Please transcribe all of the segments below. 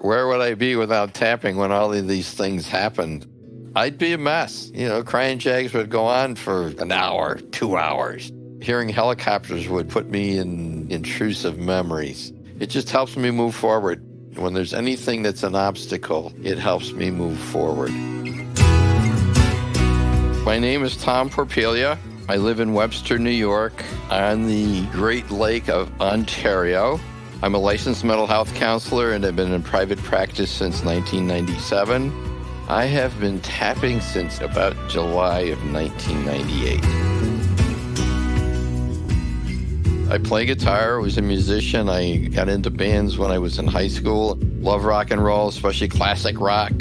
Where would I be without tapping when all of these things happened? I'd be a mess. Crying Jags would go on for an hour, 2 hours. Hearing helicopters would put me in intrusive memories. It just helps me move forward. When there's anything that's an obstacle, it helps me move forward. My name is Tom Porpelia. I live in Webster, New York, on the Great Lake of Ontario. I'm a licensed mental health counselor and have been in private practice since 1997. I have been tapping since about July of 1998. I play guitar, was a musician. I got into bands when I was in high school. Love rock and roll, especially classic rock.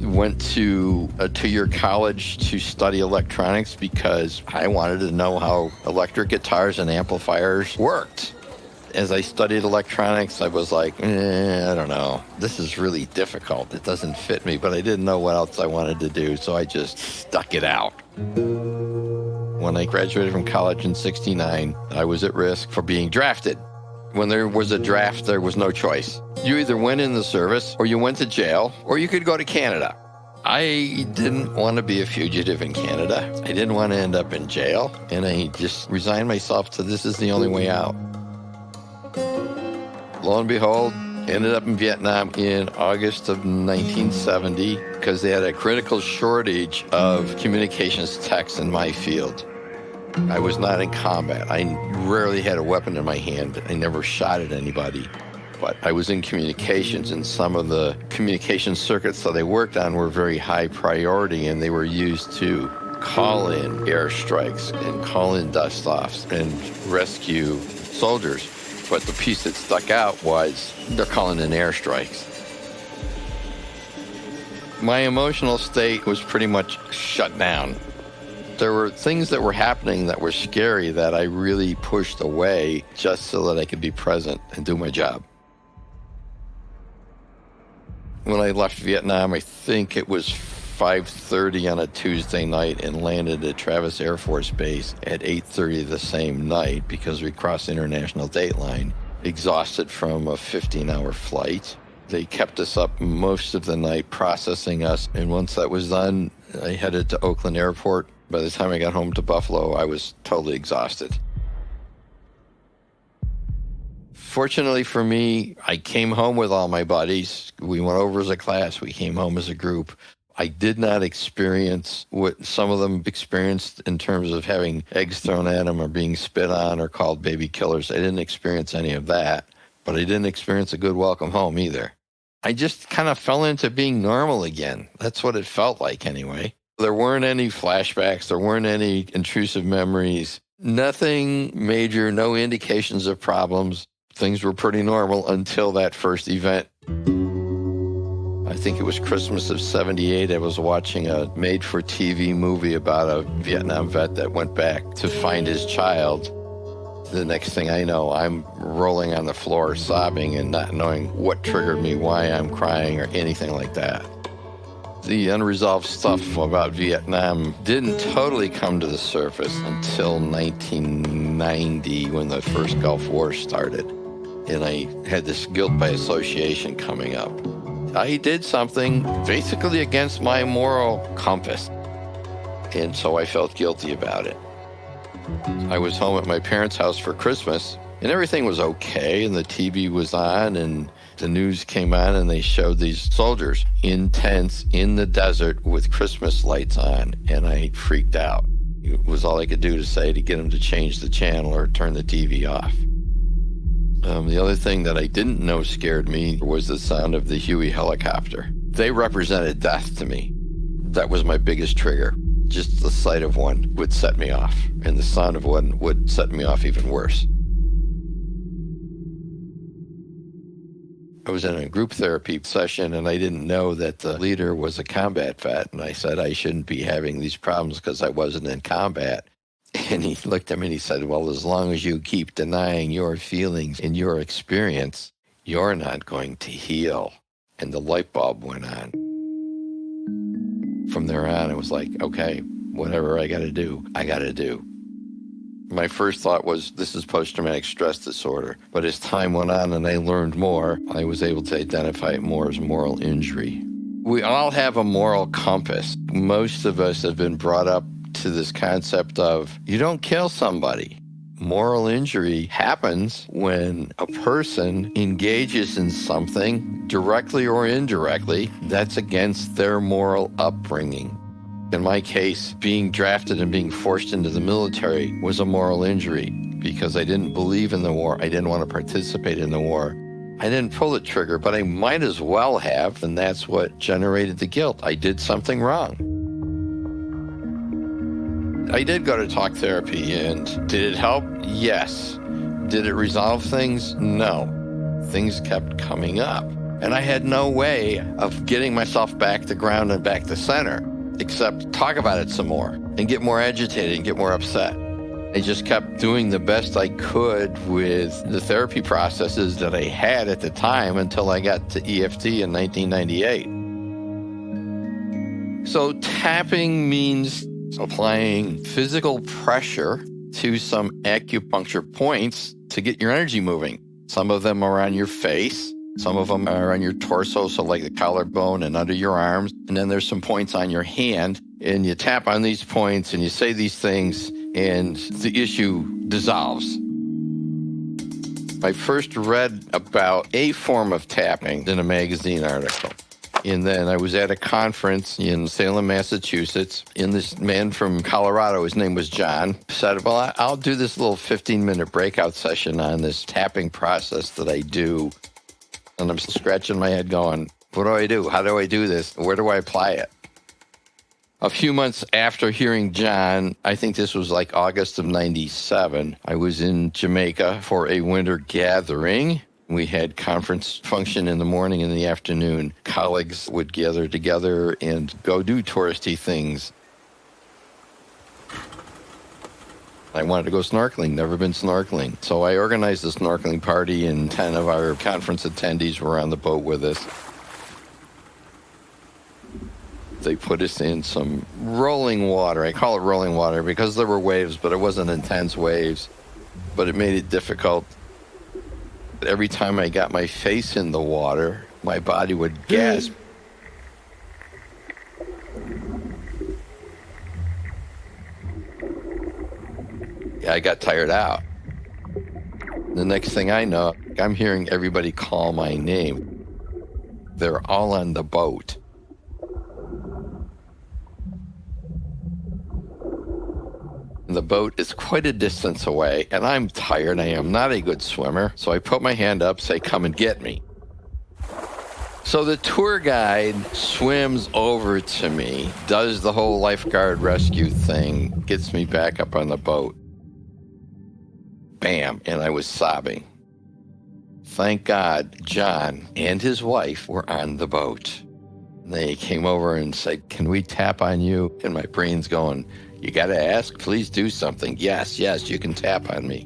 Went to a 2-year college to study electronics because I wanted to know how electric guitars and amplifiers worked. As I studied electronics, I was like, I don't know. This is really difficult. It doesn't fit me, but I didn't know what else I wanted to do, so I just stuck it out. When I graduated from college in '69, I was at risk for being drafted. When there was a draft, there was no choice. You either went in the service, or you went to jail, or you could go to Canada. I didn't want to be a fugitive in Canada. I didn't want to end up in jail, and I just resigned myself to this is the only way out. Lo and behold, ended up in Vietnam in August of 1970 because they had a critical shortage of communications techs in my field. I was not in combat. I rarely had a weapon in my hand. I never shot at anybody. But I was in communications, and some of the communication circuits that I worked on were very high priority, and they were used to call in airstrikes and call in dust-offs and rescue soldiers. But the piece that stuck out was they're calling in airstrikes. My emotional state was pretty much shut down. There were things that were happening that were scary that I really pushed away just so that I could be present and do my job. When I left Vietnam, I think it was 5:30 on a Tuesday night and landed at Travis Air Force Base at 8:30 the same night because we crossed the international date line, exhausted from a 15-hour flight. They kept us up most of the night processing us, and once that was done, I headed to Oakland Airport. By the time I got home to Buffalo, I was totally exhausted. Fortunately for me, I came home with all my buddies. We went over as a class. We came home as a group. I did not experience what some of them experienced in terms of having eggs thrown at them or being spit on or called baby killers. I didn't experience any of that, but I didn't experience a good welcome home either. I just kind of fell into being normal again. That's what it felt like anyway. There weren't any flashbacks. There weren't any intrusive memories. Nothing major, no indications of problems. Things were pretty normal until that first event. I think it was Christmas of '78. I was watching a made-for-TV movie about a Vietnam vet that went back to find his child. The next thing I know, I'm rolling on the floor, sobbing and not knowing what triggered me, why I'm crying, or anything like that. The unresolved stuff about Vietnam didn't totally come to the surface until 1990 when the first Gulf War started. And I had this guilt by association coming up. I did something basically against my moral compass. And so I felt guilty about it. I was home at my parents' house for Christmas, and everything was okay, and the TV was on, and the news came on, and they showed these soldiers in tents in the desert with Christmas lights on, and I freaked out. It was all I could do to say to get them to change the channel or turn the TV off. The other thing that I didn't know scared me was the sound of the Huey helicopter. They represented death to me. That was my biggest trigger. Just the sight of one would set me off, and the sound of one would set me off even worse. I was in a group therapy session, and I didn't know that the leader was a combat vet, and I said I shouldn't be having these problems because I wasn't in combat. And he looked at me and he said, well, as long as you keep denying your feelings and your experience, you're not going to heal. And the light bulb went on. From there on, it was like, okay, whatever I got to do, I got to do. My first thought was, this is post-traumatic stress disorder. But as time went on and I learned more, I was able to identify it more as moral injury. We all have a moral compass. Most of us have been brought up to this concept of, you don't kill somebody. Moral injury happens when a person engages in something, directly or indirectly, that's against their moral upbringing. In my case, being drafted and being forced into the military was a moral injury because I didn't believe in the war. I didn't want to participate in the war. I didn't pull the trigger, but I might as well have, and that's what generated the guilt. I did something wrong. I did go to talk therapy, and did it help? Yes. Did it resolve things? No. Things kept coming up, and I had no way of getting myself back to ground and back to center, except talk about it some more and get more agitated and get more upset. I just kept doing the best I could with the therapy processes that I had at the time until I got to EFT in 1998. So tapping means applying physical pressure to some acupuncture points to get your energy moving. Some of them are on your face. Some of them are on your torso, so like the collarbone and under your arms. And then there's some points on your hand. And you tap on these points and you say these things and the issue dissolves. I first read about a form of tapping in a magazine article. And then I was at a conference in Salem, Massachusetts, and this man from Colorado, his name was John, said, well, I'll do this little 15-minute breakout session on this tapping process that I do. And I'm scratching my head going, what do I do? How do I do this? Where do I apply it? A few months after hearing John, I think this was like August of 97, I was in Jamaica for a winter gathering. We had conference function in the morning and the afternoon. Colleagues would gather together and go do touristy things. I wanted to go snorkeling, never been snorkeling. So I organized a snorkeling party, and 10 of our conference attendees were on the boat with us. They put us in some rolling water. I call it rolling water because there were waves, but it wasn't intense waves. But it made it difficult. Every time I got my face in the water, my body would gasp. I got tired out. The next thing I know, I'm hearing everybody call my name. They're all on the boat. The boat is quite a distance away, and I'm tired. I am not a good swimmer, so I put my hand up, say, come and get me. So the tour guide swims over to me, does the whole lifeguard rescue thing, gets me back up on the boat. Bam, and I was sobbing. Thank God John and his wife were on the boat. They came over and said, can we tap on you? And my brain's going, you got to ask, please do something. Yes, you can tap on me.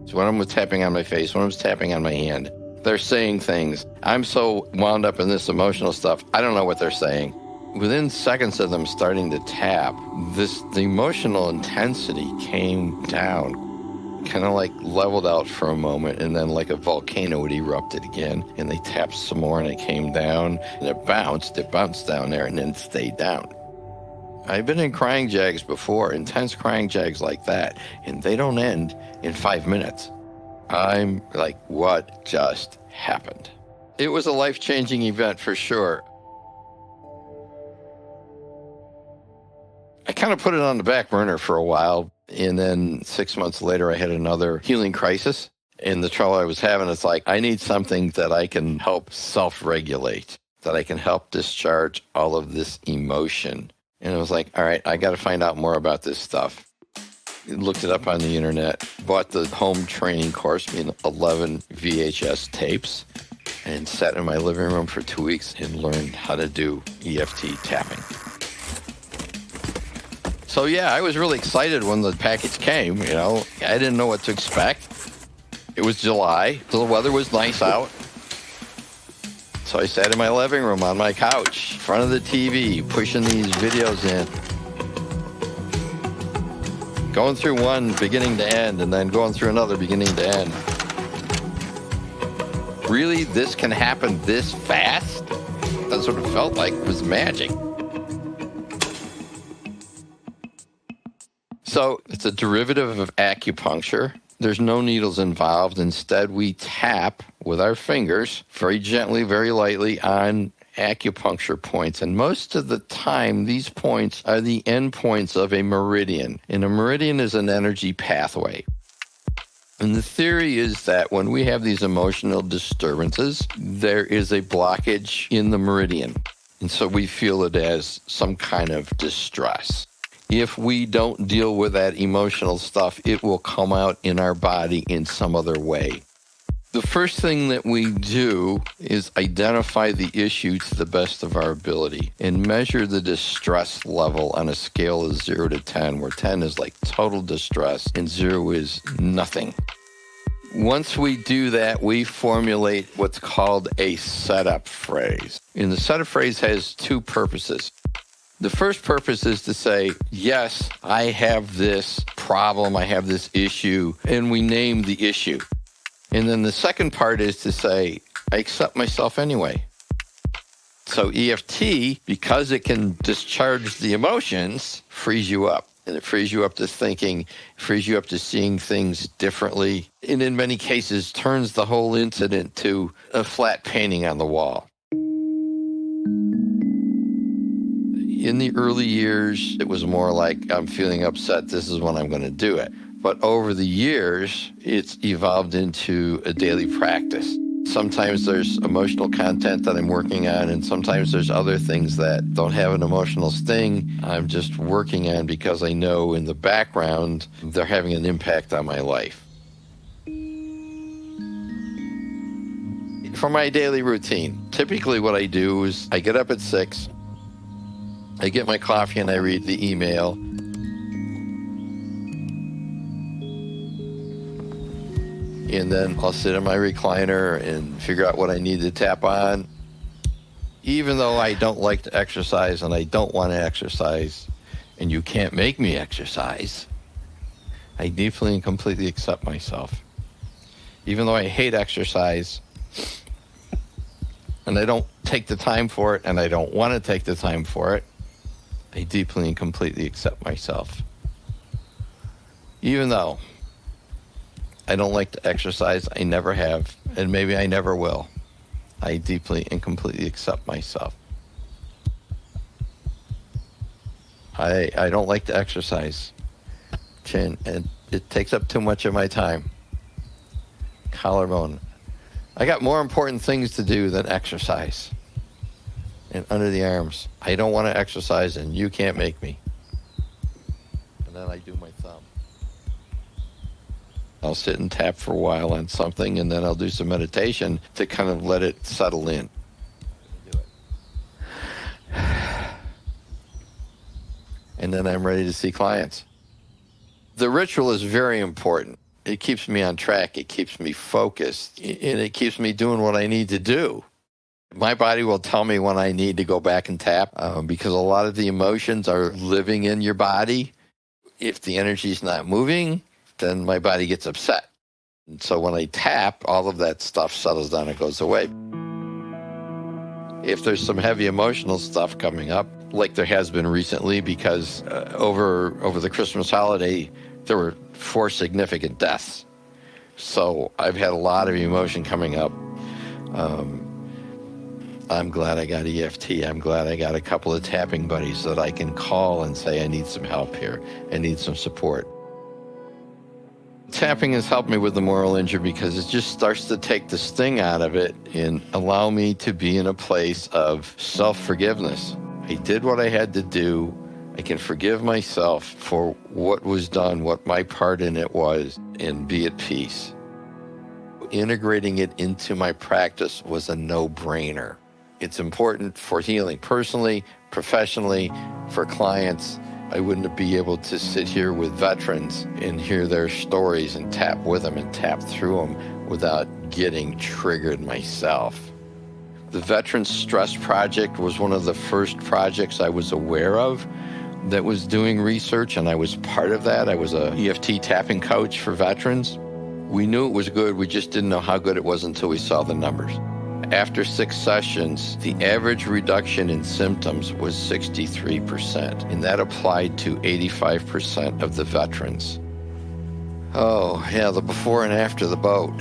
So one of them was tapping on my face, one of them was tapping on my hand. They're saying things. I'm so wound up in this emotional stuff, I don't know what they're saying. Within seconds of them starting to tap, the emotional intensity came down. Kind of like leveled out for a moment, and then like a volcano, it erupted again, and they tapped some more, and it came down, and it bounced down there, and then stayed down. I've been in crying jags before, intense crying jags like that, and they don't end in 5 minutes. I'm like, what just happened? It was a life-changing event for sure. I kind of put it on the back burner for a while. And then 6 months later, I had another healing crisis. And the trouble I was having, it's like, I need something that I can help self-regulate, that I can help discharge all of this emotion. And I was like, all right, I got to find out more about this stuff. Looked it up on the internet, bought the home training course, 11 VHS tapes, and sat in my living room for 2 weeks and learned how to do EFT tapping. So yeah, I was really excited when the package came, I didn't know what to expect. It was July, so the weather was nice out. So I sat in my living room on my couch, in front of the TV, pushing these videos in. going through one beginning to end and then going through another beginning to end. Really, this can happen this fast? That's what it felt like. It was magic. So it's a derivative of acupuncture. There's no needles involved. Instead, we tap with our fingers very gently, very lightly on acupuncture points. And most of the time, these points are the end points of a meridian. And a meridian is an energy pathway. And the theory is that when we have these emotional disturbances, there is a blockage in the meridian. And so we feel it as some kind of distress. If we don't deal with that emotional stuff, it will come out in our body in some other way. The first thing that we do is identify the issue to the best of our ability and measure the distress level on a scale of 0 to 10, where 10 is like total distress and 0 is nothing. Once we do that, we formulate what's called a setup phrase. And the setup phrase has two purposes. The first purpose is to say, yes, I have this problem, I have this issue, and we name the issue. And then the second part is to say, I accept myself anyway. So EFT, because it can discharge the emotions, frees you up. And it frees you up to thinking, frees you up to seeing things differently, and in many cases turns the whole incident to a flat painting on the wall. In the early years, it was more like, I'm feeling upset, this is when I'm going to do it. But over the years, it's evolved into a daily practice. Sometimes there's emotional content that I'm working on, and sometimes there's other things that don't have an emotional sting. I'm just working on because I know in the background they're having an impact on my life. For my daily routine, typically what I do is I get up at 6, I get my coffee and I read the email. And then I'll sit in my recliner and figure out what I need to tap on. Even though I don't like to exercise and I don't want to exercise, and you can't make me exercise, I deeply and completely accept myself. Even though I hate exercise, and I don't take the time for it, and I don't want to take the time for it, I deeply and completely accept myself. Even though I don't like to exercise, I never have, and maybe I never will, I deeply and completely accept myself. I don't like to exercise, Chin, and it takes up too much of my time. Collarbone. I got more important things to do than exercise. And under the arms, I don't want to exercise and you can't make me. And then I do my thumb. I'll sit and tap for a while on something, and then I'll do some meditation to kind of let it settle in. Do it. And then I'm ready to see clients. The ritual is very important. It keeps me on track. It keeps me focused. And it keeps me doing what I need to do. My body will tell me when I need to go back and tap because a lot of the emotions are living in your body. If the energy is not moving, then my body gets upset. And so when I tap, all of that stuff settles down and goes away. If there's some heavy emotional stuff coming up, like there has been recently, because over the Christmas holiday, there were 4 significant deaths. So I've had a lot of emotion coming up. I'm glad I got EFT. I'm glad I got a couple of tapping buddies that I can call and say, I need some help here. I need some support. Tapping has helped me with the moral injury because it just starts to take the sting out of it and allow me to be in a place of self-forgiveness. I did what I had to do. I can forgive myself for what was done, what my part in it was, and be at peace. Integrating it into my practice was a no-brainer. It's important for healing personally, professionally, for clients. I wouldn't be able to sit here with veterans and hear their stories and tap with them and tap through them without getting triggered myself. The Veterans Stress Project was one of the first projects I was aware of that was doing research, and I was part of that. I was a EFT tapping coach for veterans. We knew it was good. We just didn't know how good it was until we saw the numbers. After 6 sessions, the average reduction in symptoms was 63%, and that applied to 85% of the veterans. Oh, yeah, the before and after the boat.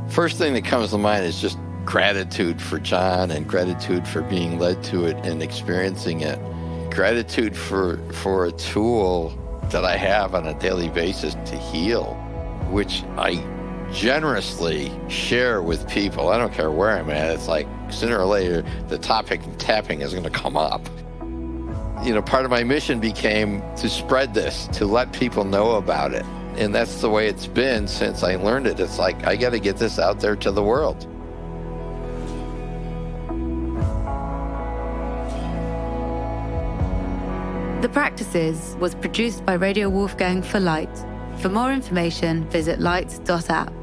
First thing that comes to mind is just gratitude for John and gratitude for being led to it and experiencing it. Gratitude for a tool that I have on a daily basis to heal, which I generously share with people. I don't care where I'm at. It's like sooner or later, the topic of tapping is going to come up. Part of my mission became to spread this, to let people know about it. And that's the way it's been since I learned it. It's like, I got to get this out there to the world. The Practices was produced by Radio Wolfgang for Light. For more information, visit light.app.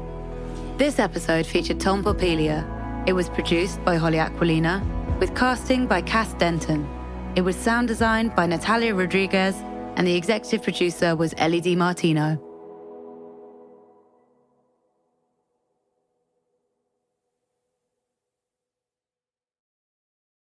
This episode featured Tom Popilia. It was produced by Holly Aquilina, with casting by Cass Denton. It was sound designed by Natalia Rodriguez, and the executive producer was Ellie Di Martino.